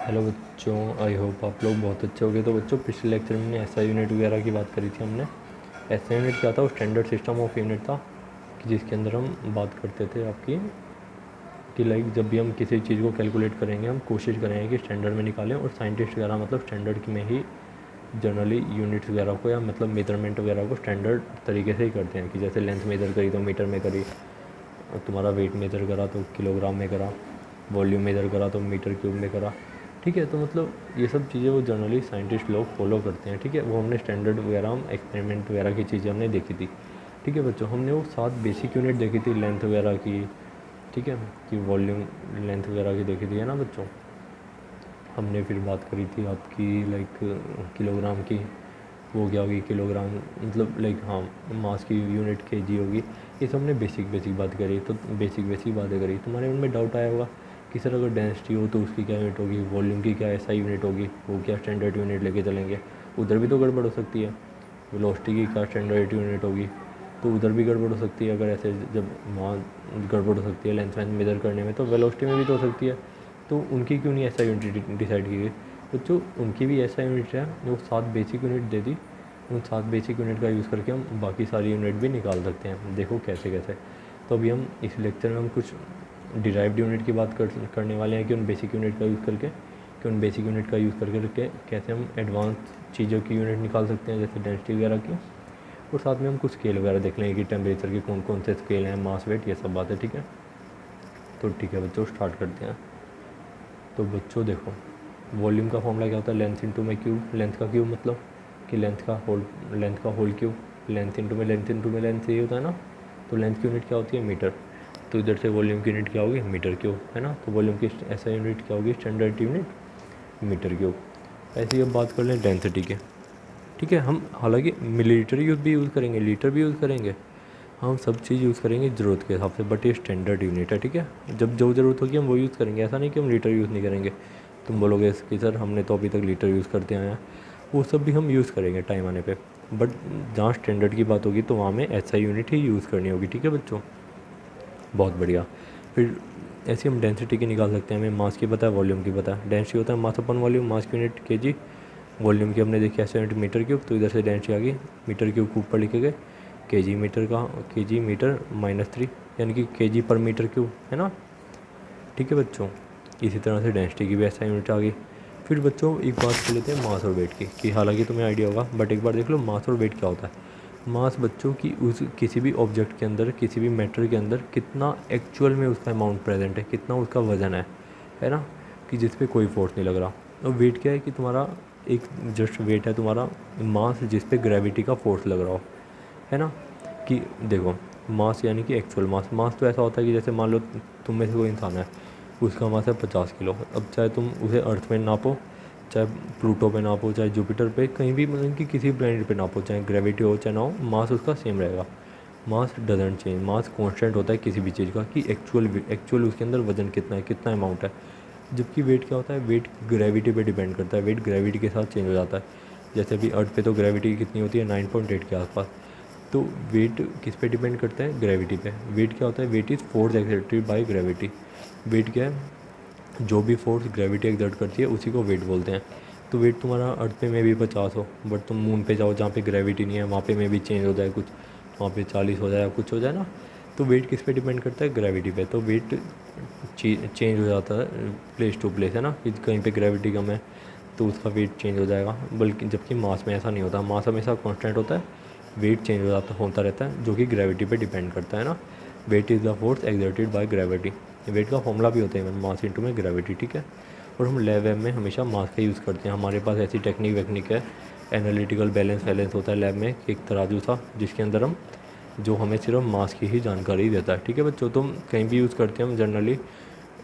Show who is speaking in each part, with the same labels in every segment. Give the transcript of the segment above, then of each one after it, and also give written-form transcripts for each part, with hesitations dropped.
Speaker 1: Hello बच्चों, I hope आप लोग बहुत अच्छे हो गए। तो बच्चों, पिछले लेक्चर में हमने एसआई यूनिट वगैरह की बात करी थी। हमने एसआई यूनिट क्या था? वो स्टैंडर्ड सिस्टम ऑफ यूनिट था कि जिसके अंदर हम बात करते थे आपकी कि लाइक जब भी हम किसी चीज़ को कैलकुलेट करेंगे हम कोशिश करेंगे कि स्टैंडर्ड में निकालें। और साइंटिस्ट वगैरह मतलब स्टैंडर्ड में ही जनरली यूनिट्स वगैरह को या मतलब मेजरमेंट वगैरह को स्टैंडर्ड तरीके से ही करते हैं कि जैसे लेंथ मेज़र करी तो मीटर में करी, और तुम्हारा वेट मेज़र करा तो किलोग्राम में करा, वॉल्यूम मेज़र करा तो मीटर क्यूब में करा। ठीक है, तो मतलब ये सब चीज़ें वो जनरली साइंटिस्ट लोग फॉलो करते हैं। ठीक है, वो हमने स्टैंडर्ड वगैरह हम एक्सपेरिमेंट वगैरह की चीज़ें हमने देखी थी। ठीक है बच्चों, हमने वो 7 बेसिक यूनिट देखी थी लेंथ वगैरह की। ठीक है, कि वॉल्यूम लेंथ वगैरह की देखी थी, है ना बच्चों। हमने फिर बात करी थी आपकी लाइक किलोग्राम की, वो क्या होगी किलोग्राम, मतलब लाइक हाँ मास की यूनिट केजी होगी। ये सब हमने बेसिक बेसिक बात करी। तो बेसिक बेसिक बातें करी, तुम्हारे मन में डाउट आया होगा कि सर अगर डेंसिटी हो तो उसकी क्या यूनिट होगी, वॉल्यूम की क्या ऐसा यूनिट होगी, वो क्या स्टैंडर्ड यूनिट लेके चलेंगे। उधर भी तो गड़बड़ हो सकती है। वेलोसिटी की क्या स्टैंडर्ड यूनिट होगी, तो उधर भी गड़बड़ हो सकती है। अगर ऐसे जब वहाँ गड़बड़ हो सकती है लेंथ वेंथ मेजर करने में, तो वेलोसिटी में भी तो हो सकती है। तो उनकी क्यों नहीं ऐसा यूनिट डिसाइड की गई? तो जो उनकी भी ऐसा यूनिट है, जो 7 बेसिक यूनिट दे दी, उन 7 बेसिक यूनिट का यूज़ करके हम बाकी सारी यूनिट भी निकाल सकते हैं। देखो कैसे कैसे। तो अभी हम इस लेक्चर में हम कुछ डिराइव्ड यूनिट की बात करने वाले हैं कि उन बेसिक यूनिट का यूज़ करके, कि उन बेसिक यूनिट का यूज़ करके कैसे हम एडवांस चीज़ों की यूनिट निकाल सकते हैं, जैसे डेंसिटी वगैरह की। और साथ में हम कुछ स्केल वगैरह देख लेंगे कि टेम्परेचर के कौन कौन से स्केल हैं, मास वेट, ये सब बातें। ठीक है, तो ठीक है बच्चों, स्टार्ट करते हैं। तो बच्चों देखो, वॉल्यूम का फॉर्मूला क्या होता है? लेंथ इंटू में क्यूब। लेंथ का क्यूब मतलब कि लेंथ का होल क्यूब। लेंथ इंटू में लेंथ यही होता है ना। तो लेंथ की यूनिट क्या होती है? मीटर। तो इधर से वॉल्यूम की यूनिट क्या होगी? मीटर क्यूब, है ना। तो वॉल्यूम की ऐसा यूनिट क्या होगी? Standard unit metre cube. ऐसे ही अब बात कर लें डेंसिटी के। ठीक है, हम हालांकि मिलीलीटर यूज़ भी यूज़ करेंगे, लीटर भी यूज़ करेंगे, हम सब चीज़ यूज़ करेंगे ज़रूरत के हिसाब से, बट ये स्टैंडर्ड यूनिट है। ठीक है, जब जो ज़रूरत होगी हम वो यूज़ करेंगे, ऐसा नहीं कि हम लीटर यूज़ नहीं करेंगे। तुम बोलोगे कि सर हमने तो अभी तक लीटर यूज़ करते आए हैं, वो सब भी हम यूज़ करेंगे टाइम आने पे। बट जहाँ स्टैंडर्ड की बात होगी तो वहाँ में ऐसा यूनिट ही यूज़ करनी होगी। ठीक है बच्चों, बहुत बढ़िया। फिर ऐसे हम डेंसिटी की निकाल सकते हैं। हमें मास की पता है, वॉल्यूम की पता है। डेंसिटी होता है मास अपन वॉल्यूम, मास की यूनिट केजी, वॉल्यूम की हमने देखी ऐसे यूनिट मीटर क्यूब। तो इधर से डेंसिटी आ गई मीटर क्यूब को ऊपर लिखे गए, केजी मीटर का, केजी मीटर -3, यानी कि केजी पर मीटर क्यूब, है ना। ठीक है बच्चों, इसी तरह से डेंसिटी की भी ऐसा यूनिट आ गई। फिर बच्चों एक बात कर लेते हैं मास और वेट की, कि हालांकि तुम्हें आइडिया होगा बट एक बार देख लो मास और वेट क्या होता है। मास बच्चों की उस किसी भी ऑब्जेक्ट के अंदर, किसी भी मैटर के अंदर कितना एक्चुअल में उसका अमाउंट प्रेजेंट है, कितना उसका वज़न है ना, कि जिस पे कोई फोर्स नहीं लग रहा। और वेट क्या है? कि तुम्हारा एक जस्ट वेट है तुम्हारा मास जिस पे ग्रेविटी का फोर्स लग रहा हो, है ना। कि देखो, मास यानी कि एक्चुअल मास। मास तो ऐसा होता है कि जैसे मान लो तुम में से कोई इंसान है, उसका मास है 50 किलो। अब चाहे तुम उसे अर्थ में नापो, चाहे प्लूटो पे नापो, चाहे जुपिटर पे, कहीं भी मतलब कि किसी प्लेनेट पे नापो, चाहे ग्रेविटी हो चाहे ना हो, मास उसका सेम रहेगा। मास डजेंट चेंज, मास कांस्टेंट होता है किसी भी चीज़ का, कि एक्चुअल उसके अंदर वजन कितना है, कितना अमाउंट है। जबकि वेट क्या होता है? वेट ग्रेविटी पे डिपेंड करता है, वेट ग्रेविटी के साथ चेंज हो जाता है। जैसे अभी अर्थ पे तो ग्रेविटी कितनी होती है? 9.8 के आसपास। तो वेट किस पे डिपेंड करता है? ग्रेविटी पे। वेट क्या होता है? Weight is force exerted by gravity. Weight क्या है? जो भी फोर्स ग्रेविटी एक्सर्ट करती है उसी को वेट बोलते हैं। तो वेट तुम्हारा अर्थ पे में भी 50 हो, बट तुम मून पे जाओ जहाँ पे ग्रेविटी नहीं है, वहाँ पे में भी चेंज हो जाए कुछ, वहाँ पे 40 हो जाए, कुछ हो जाए ना। तो वेट किस पे डिपेंड करता है? ग्रेविटी पे। तो वेट चेंज हो जाता है प्लेस टू प्लेस, है ना, कि कहीं पे ग्रेविटी कम है तो उसका वेट चेंज हो जाएगा। बल्कि जबकि मास में ऐसा नहीं होता, मास हमेशा कांस्टेंट होता है, वेट चेंज होता रहता है, जो कि ग्रेविटी पे डिपेंड करता है ना। Weight is the force exerted by gravity. Weight का फॉर्मूला भी होता है मास इंटू में ग्रेविटी। ठीक है, और हम लैब वैब में हमेशा मास का यूज़ करते हैं। हमारे पास ऐसी टेक्निक वेक्निक है, एनालिटिकल बैलेंस वैलेंस होता है लैब में, एक तराजू सा, जिसके अंदर हम, जो हमें सिर्फ मास की ही जानकारी देता है। ठीक है बच्चों, तो हम कहीं भी यूज़ करते हैं, हम जनरली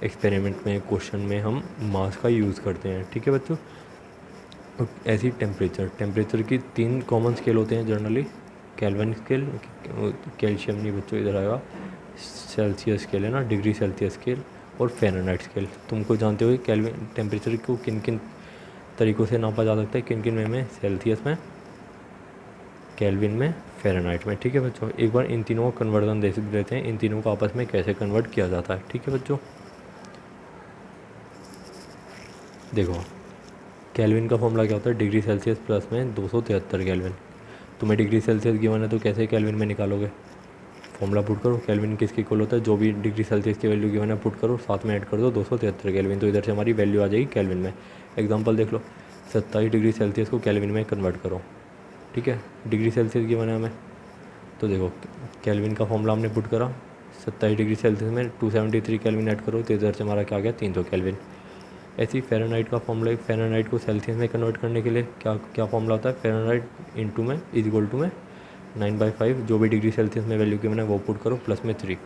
Speaker 1: एक्सपेरिमेंट में, क्वेश्चन में हम मास का यूज़ करते हैं। ठीक है बच्चों, ऐसी टेम्परेचर की 3 कॉमन स्केल होते हैं जनरली। केल्विन स्केल, कैल्शियम नहीं बच्चों, इधर आएगा सेल्सियस स्केल, है ना, डिग्री सेल्सियस स्केल, और फ़ारेनहाइट स्केल। तुमको जानते हो केल्विन टेम्परेचर को किन किन तरीक़ों से नापा जा सकता है, किन किन में? सेल्सियस में, केल्विन में, फ़ारेनहाइट में। ठीक है बच्चों, एक बार इन तीनों का कन्वर्जन देख लेते हैं, इन तीनों को आपस में कैसे कन्वर्ट किया जाता है। ठीक है बच्चों, देखो केल्विन का फॉर्मूला क्या होता है, डिग्री सेल्सियस प्लस में 273 केल्विन। तुम्हें डिग्री सेल्सियस गिवन है तो कैसे केल्विन में निकालोगे, फॉर्मूला पुट करो, केल्विन किसके इक्वल होता है, जो भी डिग्री सेल्सियस की वैल्यू गिवन है पुट करो, साथ में ऐड कर दो 273 केल्विन, तो इधर से हमारी वैल्यू आ जाएगी केल्विन में। एग्जांपल देख लो, 27 डिग्री सेल्सियस को केल्विन में कन्वर्ट करो, ठीक है, डिग्री सेल्सियस गिवन है हमें, तो देखो केल्विन का फॉर्मूला हमने पुट करा, 27 डिग्री सेल्सियस में 273 केल्विन ऐड करो, तो इधर से हमारा क्या आ गया 300 केल्विन। ऐसे ही फ़ारेनहाइट का फॉर्मूला, फ़ारेनहाइट को सेल्सियस में कन्वर्ट करने के लिए क्या क्या फॉर्मूला होता है, फ़ारेनहाइट इंटू में इज इक्वल टू में 9/5, जो भी डिग्री सेल्सियस में वैल्यू गिवन है वो पुट करो प्लस में 3।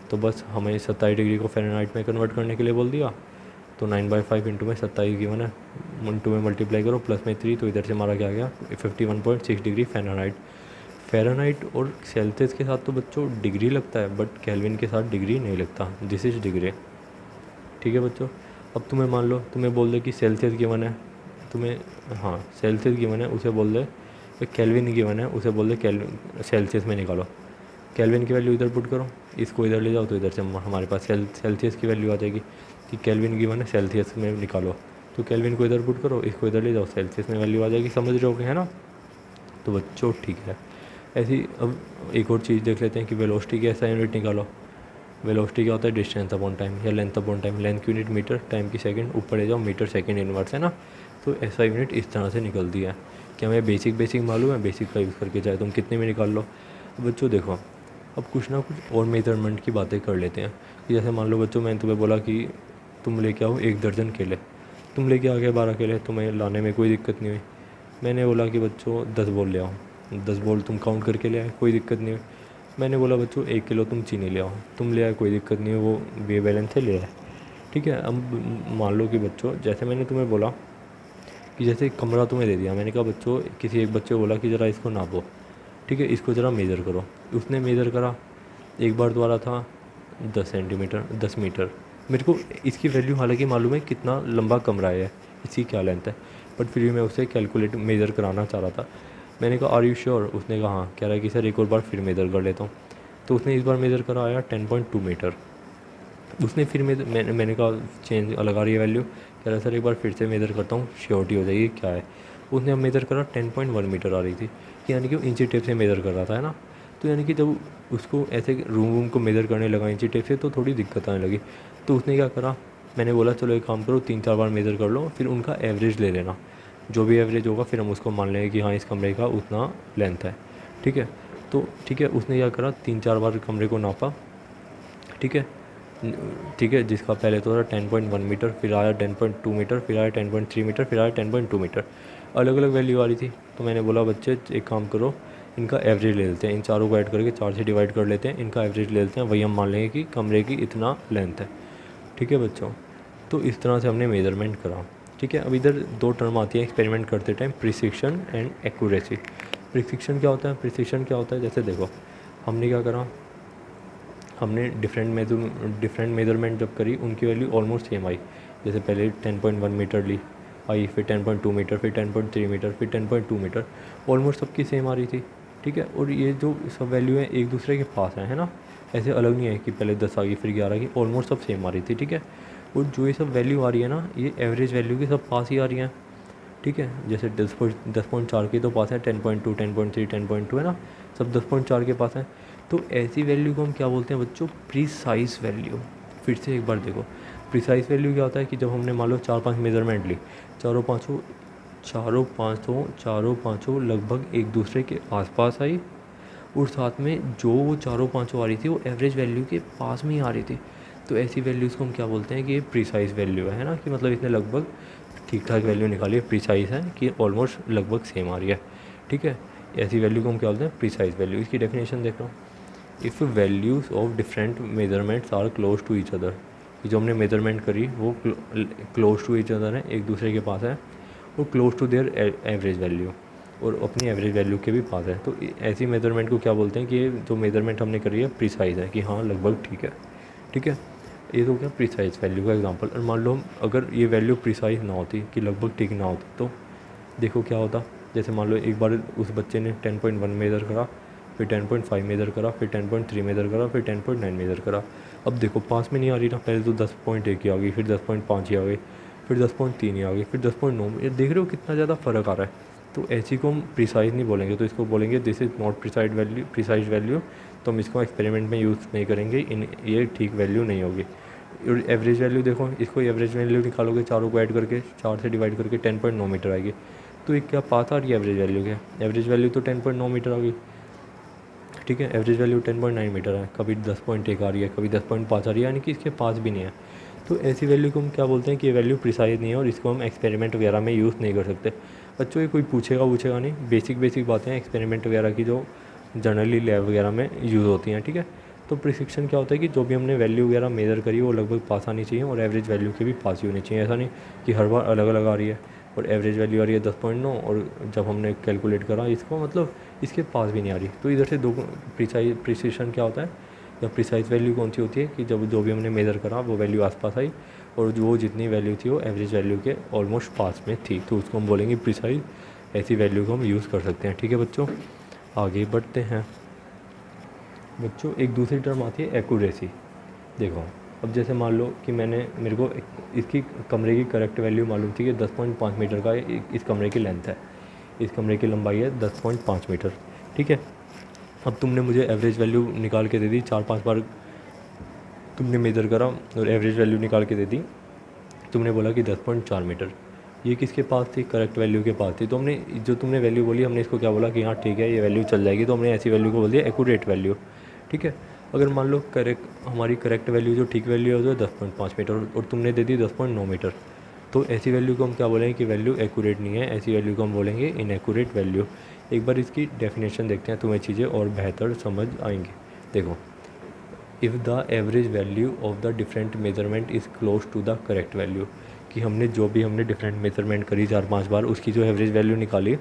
Speaker 1: तो बस हमें 27 डिग्री को फ़ारेनहाइट में कन्वर्ट करने के लिए बोल दिया, तो 9/5 इंटू में 27 गिवन है, इंटू में मल्टीप्लाई करो प्लस में 3, तो इधर से हमारा क्या आ गया 51.6 डिग्री फ़ारेनहाइट। फ़ारेनहाइट और सेल्सियस के साथ तो बच्चों डिग्री लगता है, बट केल्विन के साथ डिग्री नहीं लगता, दिस इज़ डिग्री, ठीक है बच्चों। अब तुम्हें मान लो तुम्हें बोल दे कि सेल्सियस गिवन है, तुम्हें हाँ सेल्सियस गिवन है, उसे बोल दे केल्विन गिवन है, उसे बोल दे केल्विन सेल्सियस में निकालो, केल्विन की वैल्यू इधर पुट करो, इसको इधर ले जाओ, तो इधर से हमारे पास सेल्सियस की वैल्यू आ जाएगी कि केल्विन गिवन है सेल्सियस में निकालो, तो केल्विन को इधर पुट करो, इसको इधर ले जाओ, सेल्सियस में वैल्यू आ जाएगी, समझ रहे हो है ना। तो बच्चों ठीक है, ऐसी अब एक और चीज़ देख लेते हैं कि वेलोसिटी की ऐसा यूनिट निकालो। वेलोसिटी क्या होता है, डिस्टेंस अपॉन टाइम या लेंथ अपॉन टाइम, लेंथ की यूनिट मीटर, टाइम की सेकंड, ऊपर ले जाओ मीटर सेकंड इनवर्स है ना। तो ऐसा यूनिट इस तरह से निकलती है कि हमें बेसिक मालूम है, बेसिक का यूज़ करके चाहे तुम कितने में निकाल लो। बच्चों देखो अब कुछ ना कुछ और मेजरमेंट की बातें कर लेते हैं कि जैसे मान लो बच्चों मैंने तुम्हें बोला कि तुम लेके आओ 1 दर्जन केले, तुम लेके आ गए 12 केले, तुम्हें लाने में कोई दिक्कत नहीं हुई। मैंने बोला कि बच्चों 10 बॉल ले आओ, 10 बॉल तुम काउंट करके ले आए, कोई दिक्कत नहीं हुई। मैंने बोला बच्चों 1 किलो तुम चीनी ले आओ, तुम ले आए, कोई दिक्कत नहीं है, वो वे बैलेंस से ले आए, ठीक है। अब मान लो कि बच्चों जैसे मैंने तुम्हें बोला कि जैसे कमरा तुम्हें दे दिया, मैंने कहा बच्चों किसी एक बच्चे को बोला कि ज़रा इसको नापो, ठीक है, इसको ज़रा मेज़र करो, उसने मेज़र करा, एक बार द्वारा था 10 सेंटीमीटर 10 मीटर, मेरे को इसकी वैल्यू हालांकि मालूम है कितना लंबा कमरा है, इसकी क्या लेंथ है, बट फिर भी मैं उसे कैलकुलेट मेज़र कराना चाह रहा था। मैंने कहा आर यू श्योर, उसने कहा हाँ, कह रहा है कि सर एक और बार फिर मेज़र कर लेता हूँ। तो उसने इस बार मेज़र कराया 10.2 मीटर, उसने फिर मैंने कहा चेंज लगा रही है वैल्यू, कह रहा सर एक बार फिर से मेज़र करता हूँ, श्योरिटी हो जाएगी क्या है। उसने अब मेज़र करा 10.1 मीटर आ रही थी, यानी कि वो इंची टेप से मेज़र कर रहा था है ना। तो यानी कि जब उसको ऐसे रूम को मेज़र करने लगा इंची टेप से तो थोड़ी दिक्कत आने लगी। तो उसने क्या करा, मैंने बोला चलो एक काम करो 3-4 बार मेज़र कर लो, फिर उनका एवरेज ले लेना, जो भी एवरेज होगा फिर हम उसको मान लेंगे कि हाँ इस कमरे का उतना लेंथ है, ठीक है। तो ठीक है, उसने क्या करा 3-4 बार कमरे को नापा, ठीक है, ठीक है, जिसका पहले तो था 10.1 मीटर, फिर आया 10.2 मीटर, फिर आया 10.3 मीटर, फिर आया 10.2 मीटर, अलग अलग वैल्यू आ रही थी। तो मैंने बोला बच्चे एक काम करो, इनका एवरेज ले लेते हैं, इन चारों को ऐड करके 4 से डिवाइड कर लेते हैं, इनका एवरेज ले लेते हैं, वही हम मान लेंगे कि कमरे की इतना लेंथ है, ठीक है बच्चों। तो इस तरह से हमने मेजरमेंट करा, ठीक है। अब इधर 2 टर्म आती है एक्सपेरिमेंट करते time, precision and accuracy. Precision क्या होता है, प्रिसिशन क्या होता है, जैसे देखो हमने क्या करा, हमने डिफरेंट मेजरमेंट जब करी उनकी वैल्यू ऑलमोस्ट सेम आई, जैसे पहले 10.1 मीटर ली आई, फिर 10.2 मीटर, फिर 10.3 मीटर, फिर 10.2 मीटर, ऑलमोस्ट सबकी सेम आ रही थी, ठीक है। और ये जो सब वैल्यू है एक दूसरे के पास है ना, ऐसे अलग नहीं है कि पहले 10 आ गई फिर 11 की, ऑलमोस्ट सब सेम आ रही थी, ठीक है। और जो ये सब वैल्यू आ रही है ना, ये एवरेज वैल्यू के सब पास ही आ रही हैं, ठीक है। जैसे 10.4 की तो पास है, 10.2 10.3 10.2 है ना, सब 10.4 के पास है। तो ऐसी वैल्यू को हम क्या बोलते हैं बच्चों, प्रीसाइज वैल्यू। फिर से एक बार देखो, प्रीसाइज वैल्यू क्या होता है कि जब हमने मान लो 4-5 मेजरमेंट ली, चारों पाँचों लगभग एक दूसरे के आसपास आई, और साथ में जो वो चारों पाँचों आ रही थी वो एवरेज वैल्यू के पास में ही आ रही थी। तो ऐसी वैल्यूज़ को हम क्या बोलते हैं कि ये प्रीसाइज वैल्यू है ना, कि मतलब इसने लगभग ठीक ठाक वैल्यू निकाली है, प्रीसाइज है कि ऑलमोस्ट लगभग सेम आ रही है, ठीक है। ऐसी वैल्यू को हम क्या बोलते हैं, प्रीसाइज वैल्यू। इसकी डेफिनेशन देख रहा हूँ, if values of different measurements are close to each other, कि जो हमने मेजरमेंट करी वो क्लोज टू ईच अदर है, एक दूसरे के पास है, और close to their average value, और अपनी एवरेज वैल्यू के भी पास है। तो ऐसी मेजरमेंट को क्या बोलते हैं कि ये जो मेजरमेंट हमने करी है प्रीसाइज है, कि हाँ लगभग ठीक है, ठीक है। ये तो क्या प्रीसाइज वैल्यू का एग्जांपल। और मान लो अगर ये वैल्यू प्रीसाइज ना होती, कि लगभग ठीक ना होती, तो देखो क्या होता। जैसे मान लो एक बार उस बच्चे ने 10.1 मेज़र करा, फिर 10.5 मेज़र करा, फिर 10.3 मेज़र करा, फिर 10.9 मेज़र करा। अब देखो पास में नहीं आ रही ना, पहले तो 10.1 की आ गई, फिर 10.5 की आ गई, फिर 10.3 ही आ गई, फिर 10.9। ये देख रहे हो कितना ज़्यादा फ़र्क आ रहा है। तो ऐसी को हम प्रिसाइज नहीं बोलेंगे, तो इसको बोलेंगे this is not precise value. तो हम इसको एक्सपेरिमेंट में यूज़ नहीं करेंगे, ये ठीक वैल्यू नहीं होगी। और एवरेज वैल्यू देखो, इसको एवरेज वैल्यू निकालोगे, चारों को ऐड करके 4 से डिवाइड करके 10.9 मीटर आएगी। तो ये क्या पास आ रही है एवरेज वैल्यू क्या? एवरेज वैल्यू तो 10.9 मीटर आ गई, ठीक है। एवरेज वैल्यू 10.9 मीटर है, कभी 10.1 आ रही है, कभी 10.5 आ रही है, यानी कि इसके पास भी नहीं है। तो ऐसी वैल्यू को हम क्या बोलते हैं कि ये वैल्यू प्रिसाइज नहीं है और इसको हम एक्सपेरिमेंट वगैरह में यूज़ नहीं कर सकते। बच्चों ये कोई पूछेगा नहीं, बेसिक बातें एक्सपेरिमेंट वगैरह की जो जनरली लैब वगैरह में यूज़ होती हैं, ठीक है। तो प्रिसिक्शन क्या होता है कि जो भी हमने वैल्यू वगैरह मेज़र करी वो लगभग पास आनी चाहिए और एवरेज वैल्यू के भी पास ही होनी चाहिए। ऐसा नहीं कि हर बार अलग अलग आ रही है और एवरेज वैल्यू आ रही है 10.9 और जब हमने कैलकुलेट करा इसको मतलब इसके पास भी नहीं आ रही। तो इधर से दो प्रिसिशन क्या होता है या प्रिसाइज वैल्यू कौन सी होती है कि जब जो भी हमने मेज़र करा वो वैल्यू आसपास आई और जो जितनी वैल्यू थी वो एवरेज वैल्यू के ऑलमोस्ट पास में थी, तो उसको हम बोलेंगे प्रिसाइज। ऐसी वैल्यू को हम यूज़ कर सकते हैं, ठीक है बच्चों। आगे बढ़ते हैं बच्चों, एक दूसरी टर्म आती है एक्यूरेसी। देखो अब जैसे मान लो कि मेरे को इसकी कमरे की करेक्ट वैल्यू मालूम थी कि 10.5 मीटर का इस कमरे की लेंथ है, इस कमरे की लंबाई है 10.5 मीटर, ठीक है। अब तुमने मुझे एवरेज वैल्यू निकाल के दे दी, 4-5 बार तुमने मेज़र करा और एवरेज वैल्यू निकाल के दे दी। तुमने बोला कि 10.4 मीटर, ये किसके पास थी? करेक्ट वैल्यू के पास थी। तो हमने जो तुमने वैल्यू बोली हमने इसको क्या बोला कि हाँ ठीक है ये वैल्यू चल जाएगी, तो हमने ऐसी वैल्यू को बोल दिया एक्यूरेट वैल्यू, ठीक है। अगर मान लो हमारी करेक्ट वैल्यू जो ठीक वैल्यू है वो 10.5 मीटर और तुमने दे दी 10.9 मीटर, तो ऐसी वैल्यू को हम क्या बोलेंगे कि वैल्यू एक्यूरेट नहीं है, ऐसी वैल्यू को हम बोलेंगे इनएक्यूरेट वैल्यू। एक बार इसकी डेफिनेशन देखते हैं, तुम्हें चीज़ें और बेहतर समझ आएंगी। देखो, if the average value of the different measurement is close to the correct value, कि हमने डिफरेंट मेजरमेंट करी 4-5 बार, उसकी जो एवरेज वैल्यू निकाली,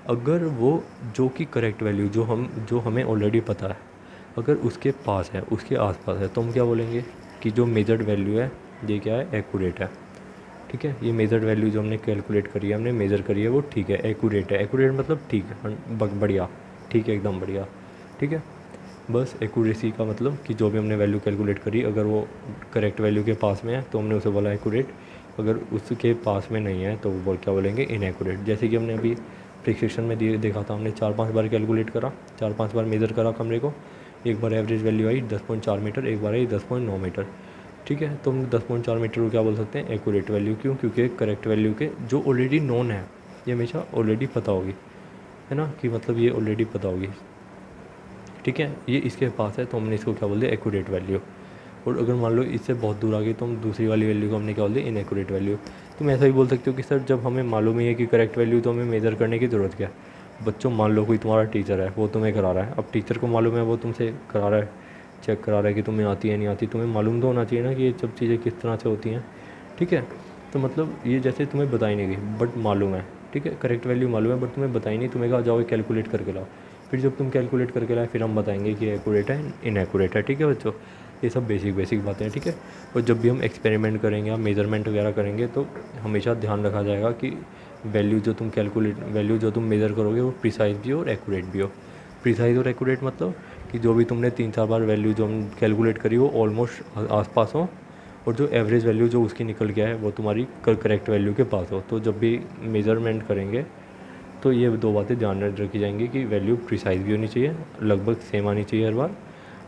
Speaker 1: अगर वो जो कि करेक्ट वैल्यू जो हमें ऑलरेडी पता है अगर उसके पास है, उसके आसपास है, तो हम क्या बोलेंगे कि जो मेजर्ड वैल्यू है ये क्या है? एक्यूरेट है, ठीक है। ये मेजर्ड वैल्यू जो हमने कैलकुलेट करी है, हमने मेज़र करी है, वो ठीक है, एक्यूरेट है। एक्यूरेट मतलब ठीक है, बढ़िया, ठीक है, एकदम बढ़िया, ठीक है। बस एक्यूरेसी का मतलब कि जो भी हमने वैल्यू कैलकुलेट करी अगर वो करेक्ट वैल्यू के पास में है तो हमने उसे बोला एक्यूरेट, अगर उसके पास में नहीं है तो वो क्या बोलेंगे? इनएक्यूरेट। जैसे कि हमने अभी प्रिसिक्शन में देखा था, हमने 4-5 बार कैलकुलेट करा, 4-5 बार मेज़र करा कमरे को, एक बार एवरेज वैल्यू आई 10.4 मीटर, एक बार आई 10.9 मीटर, ठीक है। तो हम 10.4 मीटर को क्या बोल सकते हैं? Accurate value. क्यों? क्योंकि करेक्ट वैल्यू के जो ऑलरेडी नोन है ये हमेशा ऑलरेडी पता होगी, है ना, कि मतलब ये ऑलरेडी पता होगी, ठीक है, ये इसके पास है तो हमने इसको क्या बोल दिया? Accurate value. और अगर मान लो इससे बहुत दूर आ गई तो हम दूसरी वाली वैल्यू को हमने क्या बोल दिया? Inaccurate value. तुम ऐसा भी बोल सकते हो कि सर जब हमें मालूम ही है कि करेक्ट वैल्यू तो हमें मेज़र करने की ज़रूरत क्या है? बच्चों मान लो कोई तुम्हारा टीचर है, वो तुम्हें करा रहा है, अब टीचर को मालूम है, वो तुमसे करा रहा है, चेक करा रहा है कि तुम्हें आती है नहीं आती, तुम्हें मालूम तो होना चाहिए ना कि ये सब चीज़ें किस तरह से होती हैं, ठीक है। तो मतलब ये जैसे तुम्हें बताई नहीं गई बट मालूम है, ठीक है, करेक्ट वैल्यू मालूम है बट तुम्हें बताई नहीं, तुम्हें कहा जाओ कैलकुलेट करके लाओ, फिर जब तुम कैलकुलेट करके लाए फिर हम बताएंगे कि एक्यूरेट है इनएक्यूरेट है, ठीक है बच्चों। ये सब बेसिक बातें हैं, ठीक है। और जब भी हम एक्सपेरिमेंट करेंगे या मेज़रमेंट वगैरह करेंगे तो हमेशा ध्यान रखा जाएगा कि वैल्यू जो तुम मेज़र करोगे वो प्रिसाइज भी हो और एक्यूरेट भी हो। प्रिसाइज और एक्यूरेट मतलब कि जो भी तुमने 3-4 बार वैल्यू जो हम कैलकुलेट करी वो ऑलमोस्ट आसपास हो और जो एवरेज वैल्यू जो उसकी निकल गया है वो तुम्हारी करेक्ट वैल्यू के पास हो। तो जब भी मेज़रमेंट करेंगे तो ये 2 बातें ध्यान में रखी जाएंगी कि वैल्यू प्रिसाइज भी होनी चाहिए, लगभग सेम आनी चाहिए हर बार,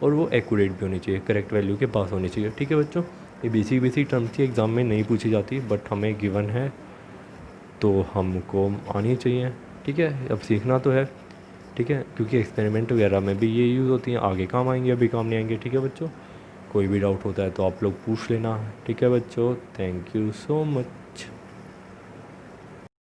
Speaker 1: और वो एक्यूरेट भी होनी चाहिए, करेक्ट वैल्यू के पास होनी चाहिए, ठीक है बच्चों। ये बेसिक टर्म थी, एग्ज़ाम में नहीं पूछी जाती बट हमें गिवन है तो हमको आनी चाहिए, ठीक है। अब सीखना तो है, ठीक है, क्योंकि एक्सपेरिमेंट वगैरह में भी ये यूज़ होती हैं, आगे काम आएंगे, अभी काम नहीं आएंगे, ठीक है बच्चों। कोई भी डाउट होता है तो आप लोग पूछ लेना, ठीक है बच्चों। Thank you so much.